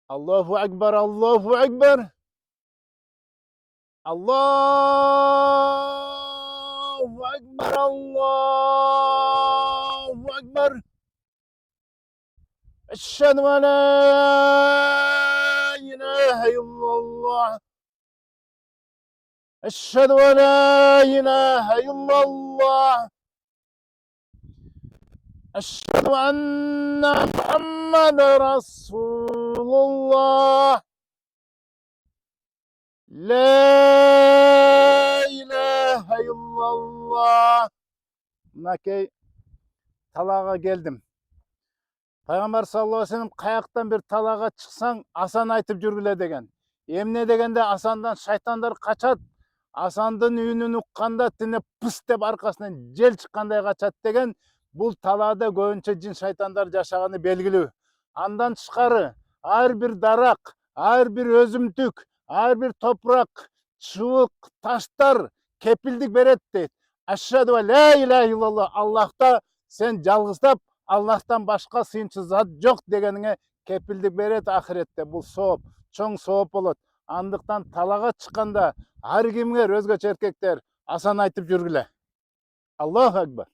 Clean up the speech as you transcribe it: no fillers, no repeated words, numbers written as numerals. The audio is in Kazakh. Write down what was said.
Allahu Ekber, Allahu Ekber. Allahu Ekber, Allahu Ekber. Eşhedü en la ilahe illallah. Eşhedü en la ilahe illallah. Eşhedü enne Muhammeden Resulullah. La ilahe illallah. Mınakey talağa geldim. Peygamber sallallahu aleyhi ve sellem kayaktan bir talağa çıksan asan aytıp жүргүлө деген. Эмне дегенде асандан шайтандар качат. Асандын үнүн укканда тине пыс деп аркасынан жел чыккандай качат деген. Бул талаада көбүнчө жин шайтандар жашаганы белгилүү. Андан тышкары ар бир дарак, ар бир өзүмтүк, ар бир топурак, чыбык, таштар кепилдик берет дейт. Ашхаду ла ilahe illallah. Аллахта сен жалгыздап Аллахтан башка сыйынчы зат жок дегениңе кепилдик берет ахиретте. Бул сооп, чоң сооп болот. Андыктан талага чыкканда ар кимге өзгөчө эркектер асан айтып жүргүлө. Аллаху акбар.